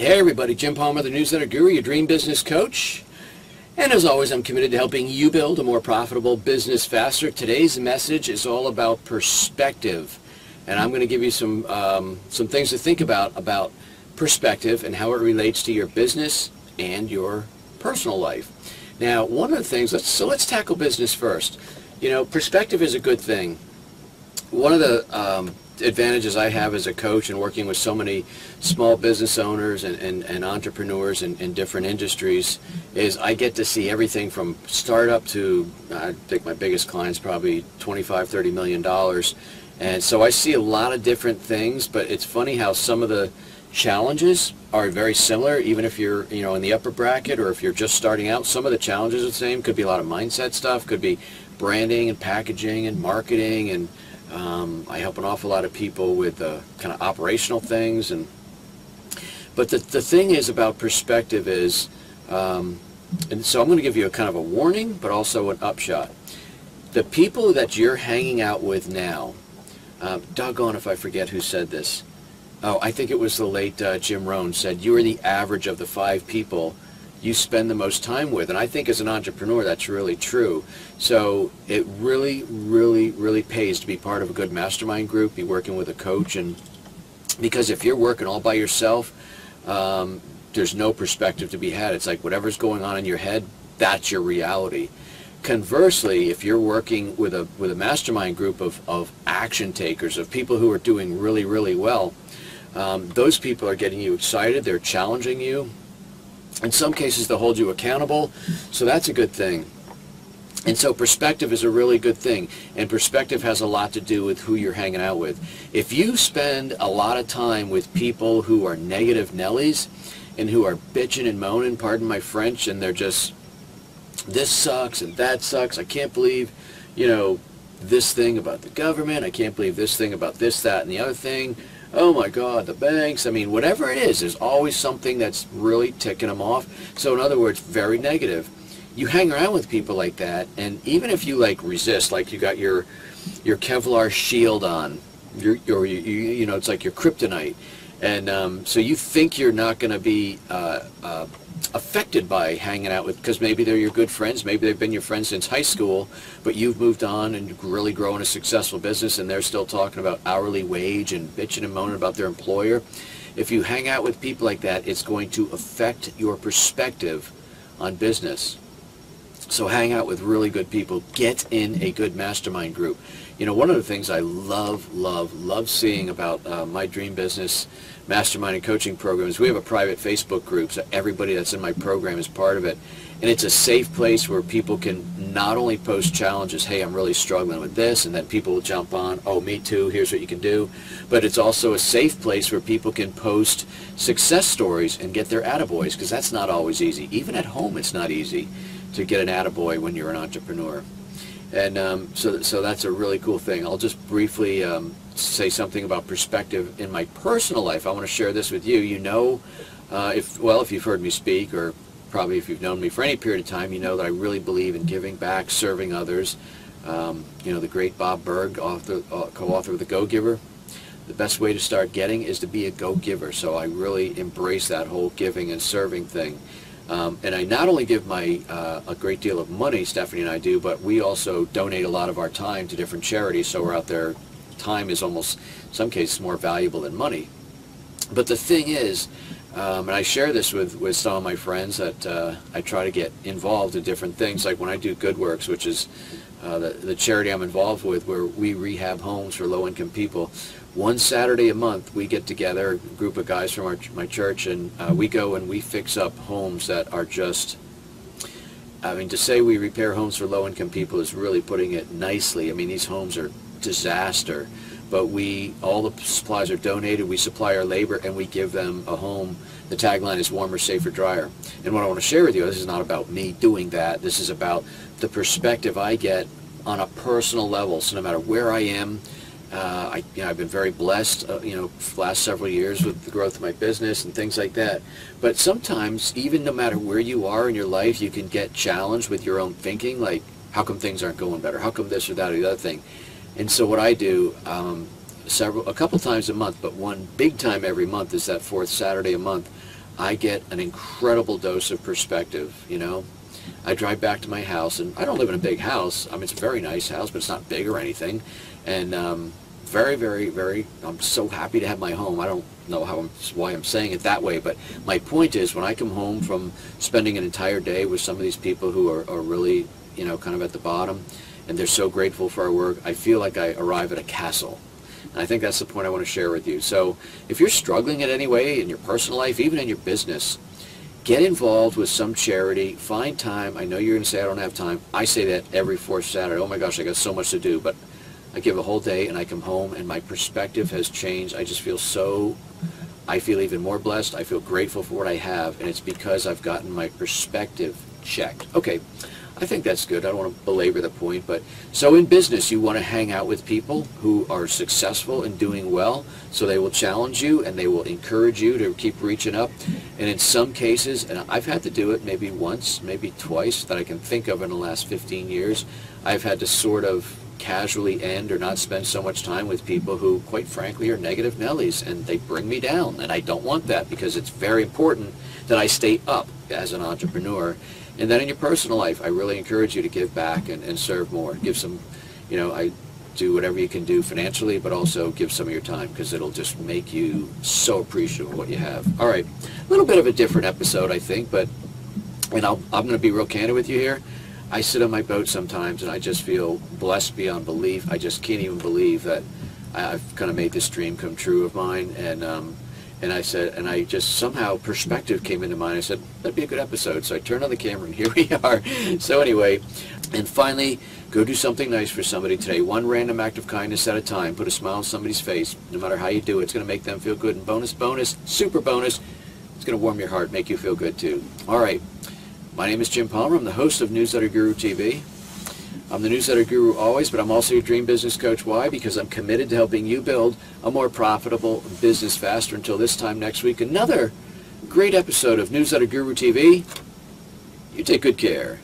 Hey everybody, Jim Palmer, the Newsletter Guru, your dream business coach. And as always, I'm committed to helping you build a more profitable business faster. Today's message is all about perspective. And I'm going to give you some things to think about perspective and how it relates to your business and your personal life. Now, one of the things, let's tackle business first. You know, perspective is a good thing. One of the advantages I have as a coach and working with so many small business owners and entrepreneurs in different industries is I get to see everything from startup to, I think my biggest client's probably $25–30 million. And so I see a lot of different things, but it's funny how some of the challenges are very similar, even if you're, you know, in the upper bracket or if you're just starting out. Some of the challenges are the same. Could be a lot of mindset stuff, could be branding and packaging and marketing, and I help an awful lot of people with kind of operational things. But the thing is about perspective is, and so I'm going to give you a kind of a warning, but also an upshot. The people that you're hanging out with now, doggone if I forget who said this. Oh, I think it was the late Jim Rohn said, you are the average of the 5 people you spend the most time with. And I think as an entrepreneur, that's really true. So it really, really, really pays to be part of a good mastermind group, be working with a coach. And because if you're working all by yourself, there's no perspective to be had. It's like whatever's going on in your head, that's your reality. Conversely, if you're working with a mastermind group of action takers, of people who are doing really, really well, those people are getting you excited, they're challenging you. In some cases, they'll hold you accountable, so that's a good thing. And so perspective is a really good thing, and perspective has a lot to do with who you're hanging out with. If you spend a lot of time with people who are negative Nellies and who are bitching and moaning, pardon my French, and they're just, this sucks and that sucks, I can't believe, you know, this thing about the government, I can't believe this thing about this, that, and the other thing, oh my God, the banks, I mean, whatever it is, there's always something that's really ticking them off. So in other words, very negative. You hang around with people like that, and even if you like resist, like you got your Kevlar shield on, you know, it's like your kryptonite, and so you think you're not going to be affected by hanging out with, because maybe they're your good friends, maybe they've been your friends since high school, but you've moved on and really grown a successful business, and they're still talking about hourly wage and bitching and moaning about their employer. If you hang out with people like that, it's going to affect your perspective on business. So hang out with really good people. Get in a good mastermind group. You know, one of the things I love seeing about my dream business mastermind and coaching program is we have a private Facebook group, so everybody that's in my program is part of it. And it's a safe place where people can not only post challenges, hey, I'm really struggling with this, and then people will jump on, oh, me too, here's what you can do. But it's also a safe place where people can post success stories and get their attaboys, because that's not always easy. Even at home, it's not easy to get an attaboy when you're an entrepreneur. And so that's a really cool thing. I'll just briefly say something about perspective in my personal life. I want to share this with you. You know, if you've heard me speak, or probably if you've known me for any period of time, you know that I really believe in giving back, serving others. You know, the great Bob Berg, co-author of The Go-Giver, the best way to start getting is to be a go-giver. So I really embrace that whole giving and serving thing. And I not only give a great deal of money, Stephanie and I do, but we also donate a lot of our time to different charities, so we're out there. Time is almost, in some cases, more valuable than money. But the thing is, and I share this with some of my friends, that I try to get involved in different things, like when I do Good Works, which is the charity I'm involved with, where we rehab homes for low-income people. One Saturday a month, we get together, a group of guys from my church, and we go and we fix up homes that are just, I mean, to say we repair homes for low-income people is really putting it nicely. I mean, these homes are disaster, but all the supplies are donated, we supply our labor, and we give them a home. The tagline is warmer, safer, drier. And what I want to share with you, this is not about me doing that, this is about the perspective I get on a personal level. So no matter where I am, I've been very blessed, you know, for the last several years with the growth of my business and things like that. But sometimes, even no matter where you are in your life, you can get challenged with your own thinking, like, how come things aren't going better? How come this or that or the other thing? And so what I do, a couple times a month, but one big time every month is that fourth Saturday a month. I get an incredible dose of perspective, you know. I drive back to my house, and I don't live in a big house. I mean, it's a very nice house, but it's not big or anything. And very, very, very, I'm so happy to have my home. I don't know why I'm saying it that way, but my point is, when I come home from spending an entire day with some of these people who are really, you know, kind of at the bottom, and they're so grateful for our work, I feel like I arrive at a castle. And I think that's the point I want to share with you. So if you're struggling in any way in your personal life, even in your business, get involved with some charity. Find time. I know you're going to say, I don't have time. I say that every fourth Saturday. Oh my gosh, I got so much to do. But I give a whole day and I come home and my perspective has changed. I just feel I feel even more blessed. I feel grateful for what I have. And it's because I've gotten my perspective checked. Okay. I think that's good. I don't want to belabor the point, but so in business, you want to hang out with people who are successful and doing well, so they will challenge you and they will encourage you to keep reaching up. And in some cases, and I've had to do it maybe once, maybe twice that I can think of in the last 15 years, I've had to sort of casually end or not spend so much time with people who, quite frankly, are negative Nellies, and they bring me down, and I don't want that, because it's very important that I stay up as an entrepreneur. And then in your personal life, I really encourage you to give back and serve more. Give some, you know, I do whatever you can do financially, but also give some of your time, because it'll just make you so appreciative of what you have. All right, a little bit of a different episode, I think, but, and I'm going to be real candid with you here. I sit on my boat sometimes, and I just feel blessed beyond belief. I just can't even believe that I've kind of made this dream come true of mine, and I said, and I just somehow perspective came into mind. I said, that'd be a good episode. So I turned on the camera and here we are. So anyway, and finally, go do something nice for somebody today. One random act of kindness at a time. Put a smile on somebody's face. No matter how you do it, it's going to make them feel good. And bonus, super bonus, it's going to warm your heart, make you feel good too. All right. My name is Jim Palmer. I'm the host of Newsletter Guru TV. I'm the Newsletter Guru always, but I'm also your dream business coach. Why? Because I'm committed to helping you build a more profitable business faster. Until this time next week, another great episode of Newsletter Guru TV. You take good care.